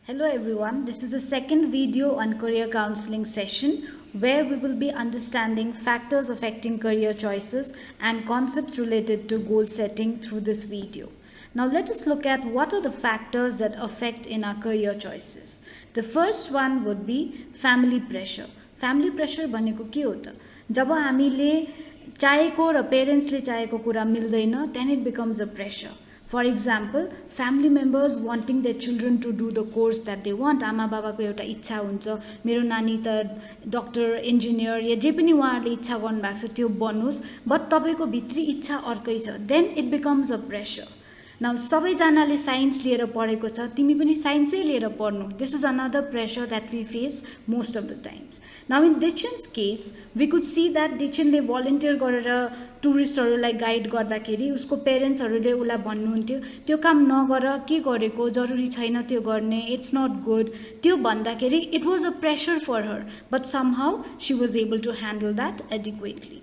Hello everyone, this is the second video on career counseling session where we will be understanding factors affecting career choices and concepts related to goal setting through this video. Now let us look at what are the factors that affect in our career choices. The first one would be family pressure. Family pressure भनेको के हो त? जब हामीले चाहेको र पेरेन्ट्सले चाहेको कुरा मिल्दैन, then it becomes a pressure. For example, family members wanting their children to do the course that they want. आमा बाबाको एउटा इच्छा हुन्छ मेरो नानी त डक्टर इन्जिनियर या जे पनि उहाँहरूले इच्छा गर्नुभएको छ त्यो बनोस्, बट तपाईको भित्री इच्छा अर्कै छ. Then it becomes a pressure. Now सबैजनाले साइन्स लिएर पढेको छ, तिमी पनि साइन्सै लिएर पढ्नु. This is another pressure that we face most of the times. Now in Dichin's case, we could see that Dichinले volunteer गरेर टुरिस्टहरूलाई गाइड गर्दाखेरि उसको पेरेन्ट्सहरूले उसलाई भन्नुहुन्थ्यो त्यो काम नगर, के गरेको जरुरी छैन त्यो गर्ने, इट्स नट गुड. त्यो भन्दाखेरि it was a pressure for her, but somehow she was able to handle that adequately.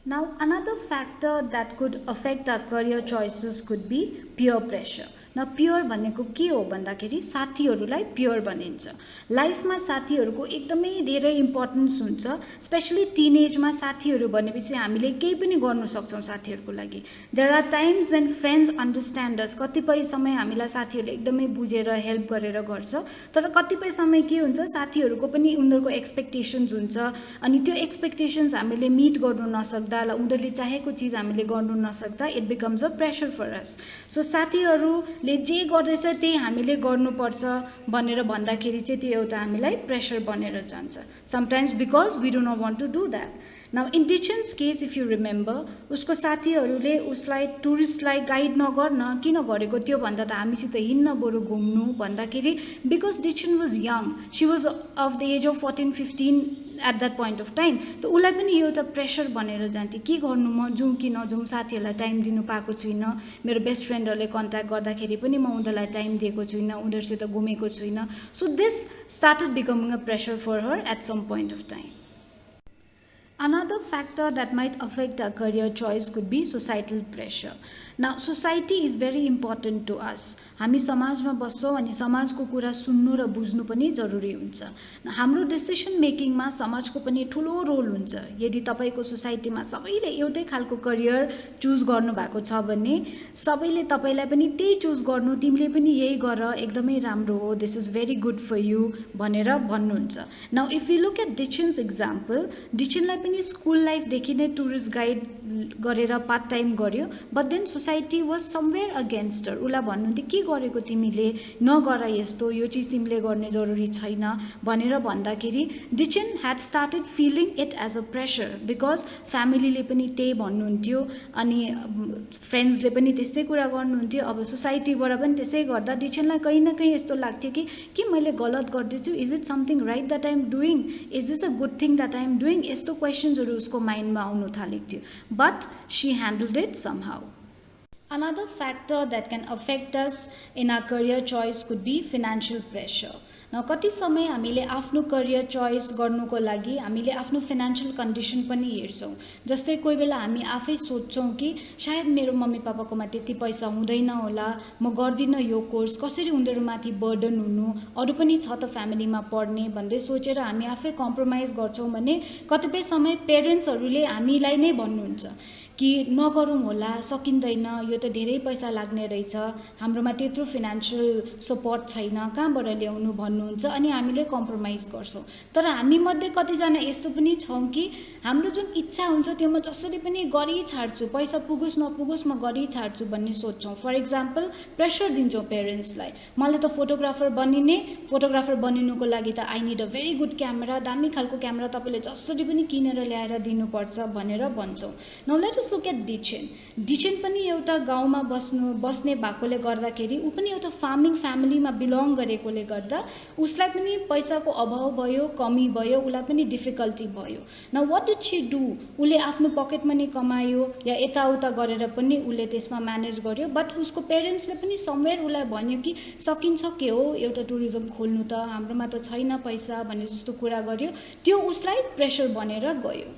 Now another factor that could affect our career choices could be peer pressure. Now peer भनेको के हो भन्दाखेरि साथीहरूलाई peer भनिन्छ. लाइफमा साथीहरूको एकदमै धेरै इम्पोर्टेन्स हुन्छ. स्पेशली टिनेजमा साथीहरू भनेपछि हामीले केही पनि गर्न सक्छौं साथीहरूको लागि. There are times when friends understand us. कतिपय समय हामीलाई साथीहरूले एकदमै बुझेर हेल्प गरेर गर्छ, तर कतिपय समय के हुन्छ साथीहरूको पनि उनीहरूको एक्सपेक्टेशन्स हुन्छ अनि त्यो एक्सपेक्टेशन्स हामीले मिट गर्नु नसक्दा ल उनीहरूले चाहेको चीज हामीले गर्नु नसक्दा it becomes a pressure for us. So साथीहरूले जे गर्दैछ त्यही हामीले गर्नुपर्छ भनेर भन्दाखेरि चाहिँ त्यो एउटा हामीलाई प्रेसर बनेर जान्छ. Sometimes because we do not want to do that. Now in Dichen's case if you remember, उसको साथीहरूले उसलाई टुरिस्टलाई गाइड नगर्न किन गरेको, त्यो भन्दा त हामीसित हिँड्न बरु घुम्नु भन्दाखेरि because Dichen was young, she was of the age of 14-15 at that point of time. त उसलाई पनि यो त प्रेसर बनेर जान्थ्यो के गर्नु, म जाउँ कि नजाउँ, साथीहरूलाई टाइम दिनु पाएको छुइनँ, मेरो बेस्ट फ्रेन्डहरूले कन्ट्याक्ट गर्दाखेरि पनि म उनीहरूलाई टाइम दिएको छुइनँ, उनीहरूसित घुमेको छुइनँ. So this started becoming a pressure for her at some point of time. Another factor that might affect our career choice could be societal pressure. Now, society is very important to us. हामी समाजमा बस्छौं अनि समाजको कुरा सुन्नु र बुझ्नु पनि जरुरी हुन्छ. हाम्रो डिसिजन मेकिङमा समाजको पनि ठूलो रोल हुन्छ. यदि तपाईको सोसाइटीमा सबैले एउटै खालको करियर चुज गर्नु भएको छ भने सबैले तपाईलाई पनि त्यही चुज गर्नु, तिमीले पनि यही गर, एकदमै राम्रो हो, this is very good for you भनेर भन्नुहुन्छ. Now if you look at Dichen's example, डिचनलाई पनि स्कुल लाइफदेखि नै टुरिस्ट गाइड गरेर पार्ट टाइम गर्यो, but then society was somewhere against her. उसलाई भन्नुहुन्थ्यो के गरेको तिमीले, नगर यस्तो, यो चिज तिमीले गर्ने जरुरी छैन भनेर भन्दाखेरि Dichen had started feeling it as a pressure because फ्यामिलीले पनि त्यही भन्नुहुन्थ्यो अनि फ्रेन्ड्सले पनि त्यस्तै कुरा गर्नुहुन्थ्यो. अब सोसाइटीबाट पनि त्यसै गर्दा डिचनलाई कहीँ न कहीँ यस्तो लाग्थ्यो कि के मैले गलत गर्दैछु, is it something right that I am doing, is this a good thing that I am doing, यस्तो क्वेसन्सहरू उसको माइन्डमा आउनु थालेको थियो. But she handled it somehow. Another factor that can affect us in our career choice could be financial pressure. Now, कति समय हामीले आफ्नो करियर चोइस गर्नुको लागि हामीले आफ्नो फाइनान्शियल कन्डिसन पनि हेर्छौं. जस्तै कोही बेला हामी आफै सोच्छौं कि सायद मेरो मम्मी पापाकोमा त्यति पैसा हुँदैन होला, म गर्दिन यो कोर्स, कसरी उनीहरुमाथि बर्डन हुनु, अरु पनि छ त फ्यामिलीमा पढ्ने भन्दै सोचेर हामी आफै कम्प्रोमाइज गर्छौं भने कतिपय समय पेरेन्ट्सहरुले हामीलाई नै भन्नुहुन्छ कि नगरौँ होला, सकिँदैन, यो त धेरै पैसा लाग्ने रहेछ, हाम्रोमा त्यत्रो फाइनान्शियल सपोर्ट छैन, कहाँबाट ल्याउनु भन्नुहुन्छ अनि हामीले कम्प्रोमाइज गर्छौं. तर हामी मध्ये कतिजना यस्तो पनि छौं कि हाम्रो जुन इच्छा हुन्छ त्यो म जसरी पनि गरि छाड्छु, पैसा पुगोस् नपुगोस् म गरि छाड्छु भन्ने सोच्छौं. फर एक्जाम्पल प्रेसर दिन्छौं पेरेन्ट्सलाई, मलाई त फोटोग्राफर बनिने, फोटोग्राफर बनिनुको लागि त I need a very good camera, दामी खालको क्यामेरा तपाईले जसरी पनि किनेर ल्याएर दिनुपर्छ भनेर भन्छौं. Now let us look at Dichen. Dichen पनि एउटा गाउँमा बस्ने भएकोले गर्दाखेरि उ पनि एउटा फार्मिङ फ्यामिलीमा बिलोङ गरेकोले गर्दा उसलाई पनि पैसाको अभाव भयो, कमी भयो, उलाई पनि डिफिकल्टी भयो. Now what did she do? उले आफ्नो पकेट मनी कमायो या यताउता गरेर पनि उले त्यसमा म्यानेज गर्यो, बट उसको पेरेन्ट्सले पनि समवेयर उलाई भन्यो कि सकिन्छ के हो एउटा टुरिज्म खोल्नु त, हाम्रोमा त छैन पैसा भन्ने जस्तो कुरा गर्यो. त्यो उसलाई प्रेसर बनेर गयो.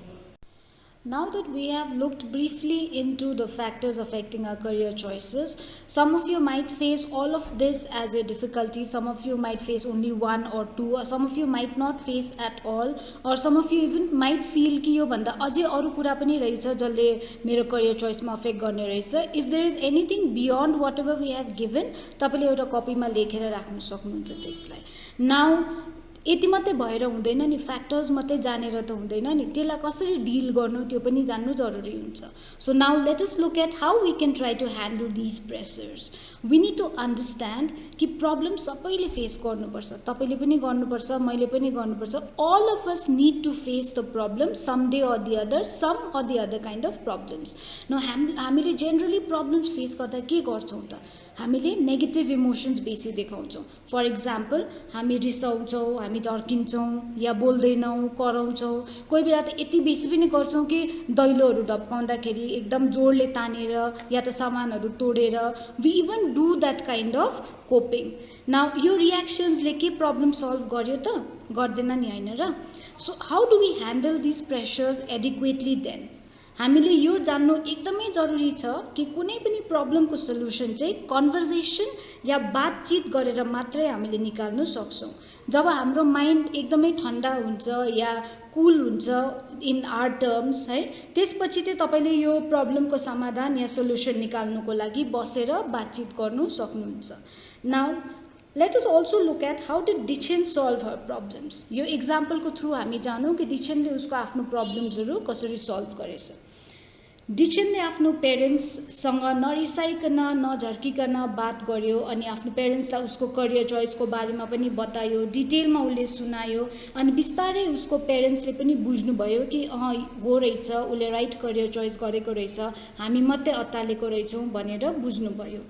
Now that we have looked briefly into the factors affecting our career choices, some of you might face all of this as a difficulty, some of you might face only one or two, or some of you might not face at all, or some of you even might feel कि यो भन्दा अझै अरु कुरा पनि रहेछ जसले मेरो career choice मा affect गर्ने रहेछ. If there is anything beyond whatever we have given, तपाईले एउटा कपीमा लेखेर राख्न सक्नुहुन्छ त्यसलाई. Now यति मात्रै भएर हुँदैन नि, फ्याक्टर्स मात्रै जानेर त हुँदैन नि, त्यसलाई कसरी डिल गर्नु त्यो पनि जान्नु जरुरी हुन्छ. So now let us look at how we can try to handle these pressures. We need to understand कि प्रब्लम सबैले फेस गर्नुपर्छ, तपाईँले पनि गर्नुपर्छ, मैले पनि गर्नुपर्छ. All of us need to face the problem some day or the other, some or the other kind of problems. न हामीले जेनरली प्रब्लम्स फेस गर्दा के गर्छौँ त, हामीले नेगेटिभ इमोसन्स बेसी देखाउँछौँ. फर इक्जाम्पल, हामी रिसाउँछौँ, हामी झर्किन्छौँ या बोल्दैनौँ, कराउँछौँ. कोही बेला त यति बेसी पनि गर्छौँ कि दैलोहरू ढप्काउँदाखेरि एकदम जोडले तानेर या त सामानहरू तोडेर we even do that kind of coping. Now यो रियाक्सन्सले के प्रब्लम सल्भ गर्यो त, गर्दैन नि, होइन र. So how do we handle these pressures adequately then. हामीले यो जान्नु एकदमै जरुरी छ कि कुनै पनि प्रब्लमको सल्युसन चाहिँ कन्भर्सेसन या बातचित गरेर मात्रै हामीले निकाल्नु सक्छौँ. जब हाम्रो माइन्ड एकदमै ठन्डा हुन्छ या कुल हुन्छ इन आवर टर्म्स है, त्यसपछि चाहिँ तपाईँले यो प्रब्लमको समाधान या सल्युसन निकाल्नुको लागि बसेर बातचित गर्नु सक्नुहुन्छ. Now let us also look at how did Dichen solve her problems. यो एक्जाम्पलको थ्रु हामी जानौँ कि डिचेनले उसको आफ्नो प्रब्लम्सहरू कसरी सल्भ गरेछ. डिचेनले आफ्नो पेरेन्ट्ससँग नरिसाइकन नझर्किकन बात गर्यो अनि आफ्नो पेरेन्ट्सलाई उसको करियर चोइसको बारेमा पनि बतायो, डिटेलमा उसले सुनायो अनि बिस्तारै उसको पेरेन्ट्सले पनि बुझ्नुभयो कि हो रहेछ, उसले राइट करियर चोइस गरेको रहेछ, हामी मात्रै अत्तालेको रहेछौँ भनेर बुझ्नुभयो.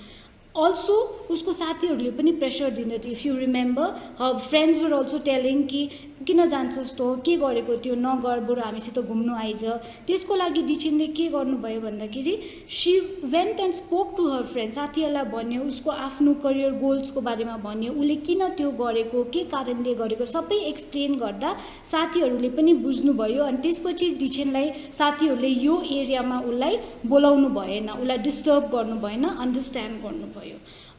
Also, उसको साथीहरूले पनि प्रेसर दिँदै थियो. If you remember, her friends were also telling कि किन जान्छस् तँ, के गरेको त्यो नगर, बरु हामीसित घुम्नु आइज. त्यसको लागि डिचेनले के गर्नुभयो भन्दाखेरि she went and spoke to her friend. साथीहरूलाई भन्यो, उसको आफ्नो करियर गोल्सको बारेमा भन्यो, उसले किन त्यो गरेको, के कारणले गरेको सबै एक्सप्लेन गर्दा साथीहरूले पनि बुझ्नुभयो. अनि त्यसपछि डिचेनलाई साथीहरूले यो एरियामा उसलाई बोलाउनु भएन, उसलाई डिस्टर्ब गर्नु भएन, अन्डरस्ट्यान्ड गर्नुभयो.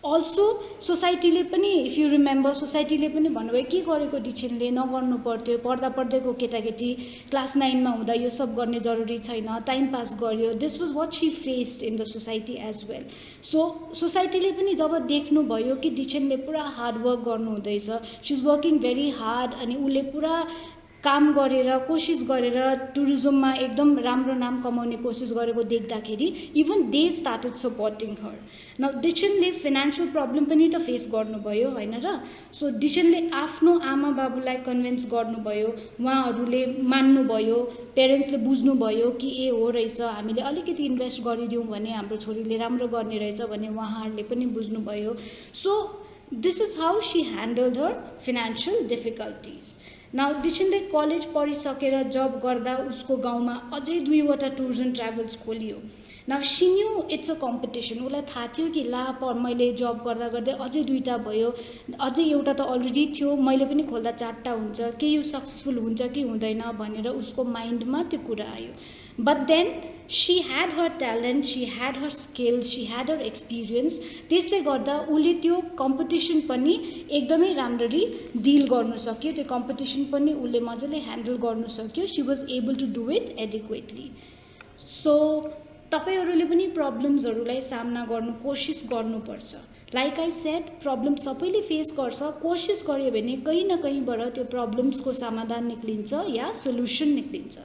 अल्सो सोसाइटीले पनि, इफ यु रिमेम्बर, सोसाइटीले पनि भन्नुभयो के गरेको डिचेनले, नगर्नु पर्थ्यो, पढ्दा पढ्दैको केटाकेटी क्लास 9मा हुँदा यो सब गर्ने जरुरी छैन, टाइम पास गर्यो. This was what she faced in the society as well. So सोसाइटीले पनि जब देख्नुभयो कि डिचेनले पुरा हार्डवर्क गर्नुहुँदैछ, she is working very hard, अनि उसले पुरा काम गरेर कोसिस गरेर टुरिज्ममा एकदम राम्रो नाम कमाउने कोसिस गरेको देख्दाखेरि even they started supporting her. Now डिचेनले फाइनेन्शियल प्रब्लम पनि त फेस गर्नुभयो, होइन र. सो डिचेनले आफ्नो आमा बाबुलाई कन्भिन्स गर्नुभयो, उहाँहरूले मान्नुभयो, पेरेन्ट्सले बुझ्नुभयो कि ए हो रहेछ, हामीले अलिकति इन्भेस्ट गरिदिउँ भने हाम्रो छोरीले राम्रो गर्ने रहेछ भने उहाँहरूले पनि बुझ्नुभयो. So this is how she handled her financial difficulties. Now डिचेनले कलेज पढिसकेर जब गर्दा उसको गाउँमा अझै 2वटा टुर्स एन्ड ट्राभल्स खोलियो. Now she knew it's a competition. उसलाई थाहा थियो कि मैले जब गर्दा गर्दै अझै 2टा भयो, अझै एउटा त अलरेडी थियो, मैले पनि खोल्दा 4टा हुन्छ, के यो सक्सेसफुल हुन्छ कि हुँदैन भनेर उसको माइन्डमा त्यो कुरा आयो. But then she had her talent, she had her skill, she had her experience. त्यसले गर्दा उसले त्यो कम्पिटिसन पनि एकदमै राम्ररी डिल गर्नु सक्यो, त्यो कम्पिटिसन पनि उसले मजाले ह्यान्डल गर्नु सक्यो. She was able to do it adequately. So तपाईहरूले पनि प्रब्लम्सहरूलाई सामना गर्नु कोसिस गर्नुपर्छ. लाइक आई सेड, प्रब्लम सबैले फेस गर्छ, कोसिस गर्यो भने कहीँ न कहीँबाट त्यो प्रब्लम्सको समाधान निक्लिन्छ या सोल्युसन निक्लिन्छ.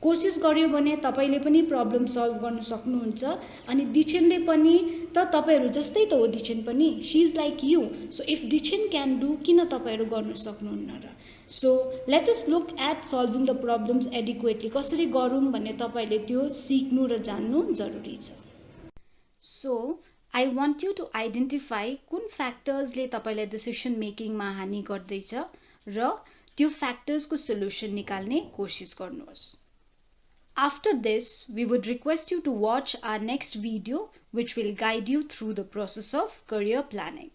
कोसिस गर्यो भने तपाईँले पनि प्रब्लम सल्भ गर्न सक्नुहुन्छ. अनि डिचेनले पनि त तपाईँहरू जस्तै त हो, डिचेन पनि, she is like you. So if Dichen can do, किन तपाईँहरू गर्न सक्नुहुन्न र. So let us look at solving the problems adequately. कसरी गरौँ भन्ने तपाईँले त्यो सिक्नु र जान्नु जरुरी छ. So I want you to identify कुन फ्याक्टर्सले तपाईँलाई डिसिसन मेकिङमा हानि गर्दैछ र त्यो फ्याक्टर्सको सोल्युसन निकाल्ने कोसिस गर्नुहोस्. After this, we would request you to watch our next video which will guide you through the process of career planning.